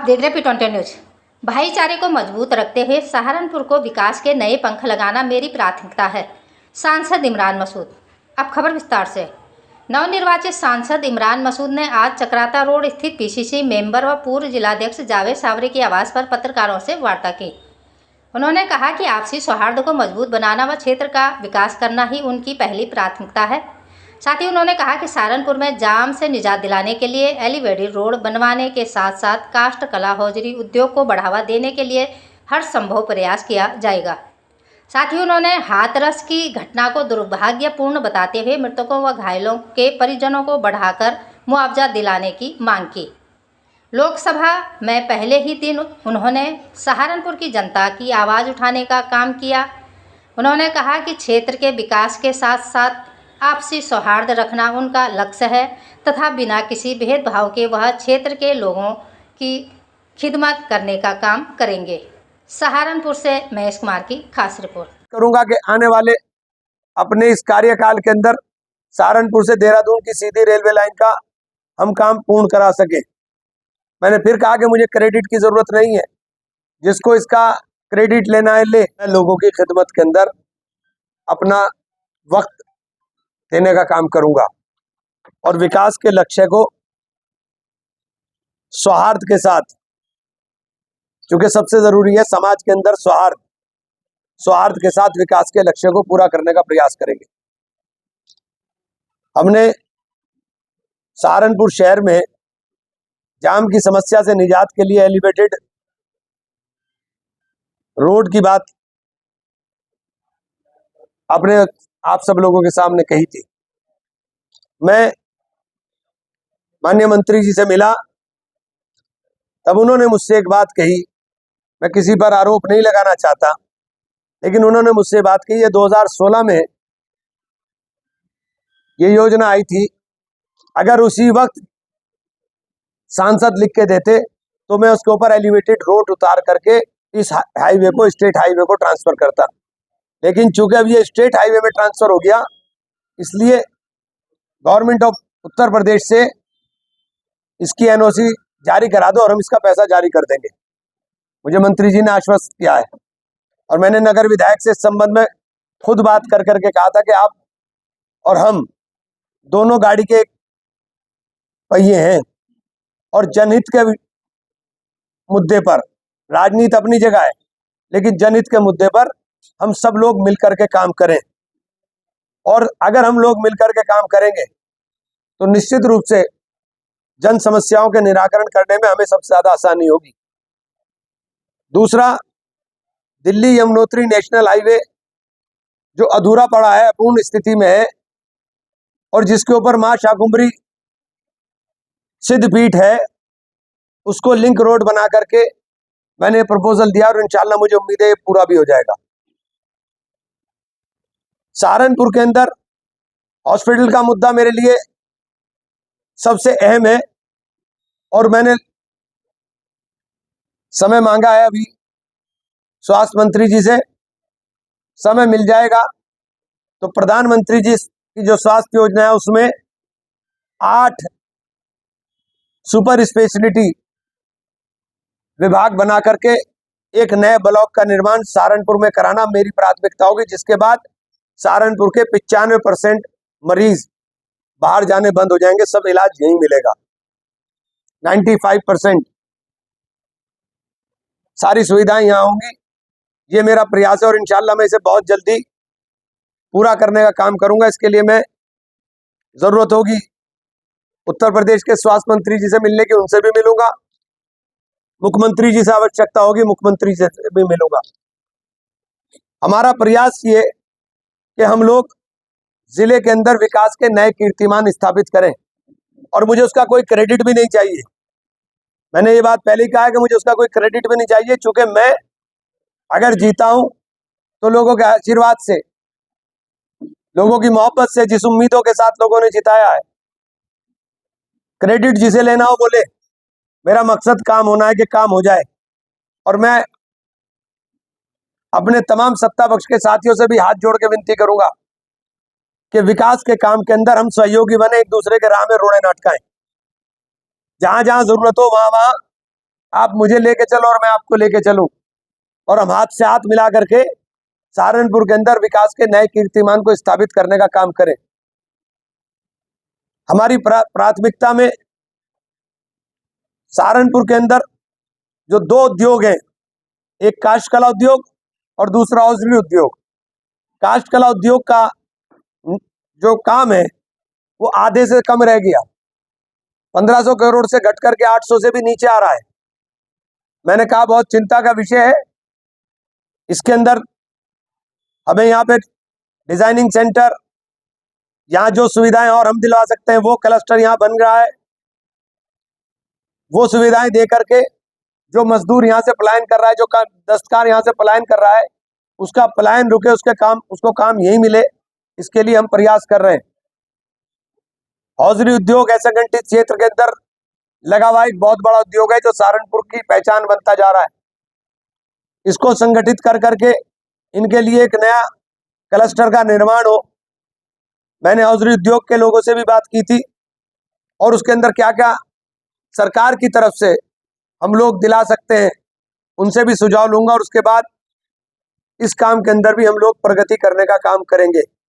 आप देख रहे हैं P20 न्यूज। भाईचारे को मजबूत रखते हुए सहारनपुर को विकास के नए पंख लगाना मेरी प्राथमिकता है। सांसद इमरान मसूद। अब खबर विस्तार से। नवनिर्वाचित सांसद इमरान मसूद ने आज चक्राता रोड स्थित पीसीसी मेंबर व पूर्व जिलाध्यक्ष जावेद सावरी के आवास पर पत्रकारों से वार्ता की। उन्होंने कहा कि आपसी सौहार्द को मजबूत बनाना व क्षेत्र का विकास करना ही उनकी पहली प्राथमिकता है। साथ ही उन्होंने कहा कि सहारनपुर में जाम से निजात दिलाने के लिए एलिवेटेड रोड बनवाने के साथ साथ काष्ठ कला हौजरी उद्योग को बढ़ावा देने के लिए हर संभव प्रयास किया जाएगा। साथ ही उन्होंने हाथरस की घटना को दुर्भाग्यपूर्ण बताते हुए मृतकों व घायलों के परिजनों को बढ़ाकर मुआवजा दिलाने की मांग की। लोकसभा में पहले ही दिन उन्होंने सहारनपुर की जनता की आवाज़ उठाने का काम किया। उन्होंने कहा कि क्षेत्र के विकास के साथ साथ आपसी सौहार्द रखना उनका लक्ष्य है तथा बिना किसी भेदभाव के वह क्षेत्र के लोगों की खिदमत करने का काम करेंगे। सहारनपुर से महेश कुमार की खास रिपोर्ट। करूंगा कि आने वाले अपने इस कार्यकाल के अंदर सहारनपुर से देहरादून की सीधी रेलवे लाइन का हम काम पूर्ण करा सके। मैंने फिर कहा कि मुझे क्रेडिट की जरूरत नहीं है, जिसको इसका क्रेडिट लेना है ले। मैं लोगों की खिदमत के अंदर अपना वक्त देने का काम करूंगा और विकास के लक्ष्य को सौहार्द के साथ, क्योंकि सबसे जरूरी है समाज के अंदर सौहार्द के साथ विकास के लक्ष्य को पूरा करने का प्रयास करेंगे। हमने सहारनपुर शहर में जाम की समस्या से निजात के लिए एलिवेटेड रोड की बात अपने आप सब लोगों के सामने कही थी। मैं माननीय मंत्री जी से मिला, तब उन्होंने मुझसे एक बात कही। मैं किसी पर आरोप नहीं लगाना चाहता, लेकिन उन्होंने मुझसे बात कही, ये 2016 में ये योजना आई थी, अगर उसी वक्त सांसद लिख के देते तो मैं उसके ऊपर एलिवेटेड रोड उतार करके इस हाईवे को स्टेट हाईवे को ट्रांसफर करता। लेकिन चूंकि अब ये स्टेट हाईवे में ट्रांसफर हो गया, इसलिए गवर्नमेंट ऑफ उत्तर प्रदेश से इसकी एनओसी जारी करा दो और हम इसका पैसा जारी कर देंगे। मुझे मंत्री जी ने आश्वस्त किया है और मैंने नगर विधायक से इस संबंध में खुद बात कर करके कहा था कि आप और हम दोनों गाड़ी के पहिए हैं और जनहित के मुद्दे पर, राजनीति अपनी जगह है, लेकिन जनहित के मुद्दे पर हम सब लोग मिलकर के काम करें। और अगर हम लोग मिलकर के काम करेंगे तो निश्चित रूप से जन समस्याओं के निराकरण करने में हमें सबसे ज्यादा आसानी होगी। दूसरा, दिल्ली यमुनोत्री नेशनल हाईवे जो अधूरा पड़ा है, अपूर्ण स्थिति में है, और जिसके ऊपर मां शाकुंभरी सिद्धपीठ है, उसको लिंक रोड बना करके मैंने प्रपोजल दिया और इंशाल्लाह मुझे उम्मीद है पूरा भी हो जाएगा। सहारनपुर के अंदर हॉस्पिटल का मुद्दा मेरे लिए सबसे अहम है और मैंने समय मांगा है अभी स्वास्थ्य मंत्री जी से। समय मिल जाएगा तो प्रधानमंत्री जी की जो स्वास्थ्य योजना है उसमें 8 सुपर स्पेशलिटी विभाग बना करके एक नए ब्लॉक का निर्माण सहारनपुर में कराना मेरी प्राथमिकता होगी, जिसके बाद सहारनपुर के 95% मरीज बाहर जाने बंद हो जाएंगे, सब इलाज यहीं मिलेगा। 95% सारी सुविधाएं यहाँ होंगी। ये मेरा प्रयास है और इंशाल्लाह मैं इसे बहुत जल्दी पूरा करने का काम करूंगा। इसके लिए मैं जरूरत होगी उत्तर प्रदेश के स्वास्थ्य मंत्री जी से मिलने की, उनसे भी मिलूंगा। मुख्यमंत्री जी से आवश्यकता होगी, मुख्यमंत्री से भी मिलूंगा। हमारा प्रयास ये कि हम लोग जिले के अंदर विकास के नए कीर्तिमान स्थापित करें और मुझे उसका कोई क्रेडिट भी नहीं चाहिए। मैंने ये बात पहले ही कहा है कि मुझे उसका कोई क्रेडिट भी नहीं चाहिए, क्योंकि मैं अगर जीता हूं तो लोगों के आशीर्वाद से, लोगों की मोहब्बत से, जिस उम्मीदों के साथ लोगों ने जिताया है। क्रेडिट जिसे लेना हो बोले, मेरा मकसद काम होना है कि काम हो जाए। और मैं अपने तमाम सत्ता पक्ष के साथियों से भी हाथ जोड़ के विनती करूंगा कि विकास के काम के अंदर हम सहयोगी बने, एक दूसरे के राह में रोड़े ना अटकाएं। जहां जहां जरूरत हो वहां वहां आप मुझे लेके चलो और मैं आपको लेके चलूं, और हम हाथ से हाथ मिला करके सहारनपुर के अंदर विकास के नए कीर्तिमान को स्थापित करने का काम करें। हमारी प्राथमिकता में सहारनपुर के अंदर जो दो उद्योग हैं, एक काष्ठ कला उद्योग और दूसरा हौजरी उद्योग। काष्ठ कला उद्योग का जो काम है वो आधे से कम रह गया, 1500 करोड़ से घट करके 800 से भी नीचे आ रहा है। मैंने कहा बहुत चिंता का विषय है। इसके अंदर हमें यहाँ पे डिजाइनिंग सेंटर, यहाँ जो सुविधाएं और हम दिलवा सकते हैं वो क्लस्टर यहाँ बन रहा है। वो सुविधाएं दे करके जो मजदूर यहाँ से पलायन कर रहा है, जो दस्तकार यहाँ से पलायन कर रहा है, उसका पलायन रुके, उसको काम यही मिले, इसके लिए हम प्रयास कर रहे हैं। हौजरी उद्योग असंगठित क्षेत्र के अंदर लगा हुआ एक बहुत बड़ा उद्योग है जो सहारनपुर की पहचान बनता जा रहा है। इसको संगठित कर करके इनके लिए एक नया क्लस्टर का निर्माण हो। मैंने हौजरी उद्योग के लोगों से भी बात की थी और उसके अंदर क्या क्या सरकार की तरफ से हम लोग दिला सकते हैं उनसे भी सुझाव लूंगा, और उसके बाद इस काम के अंदर भी हम लोग प्रगति करने का काम करेंगे।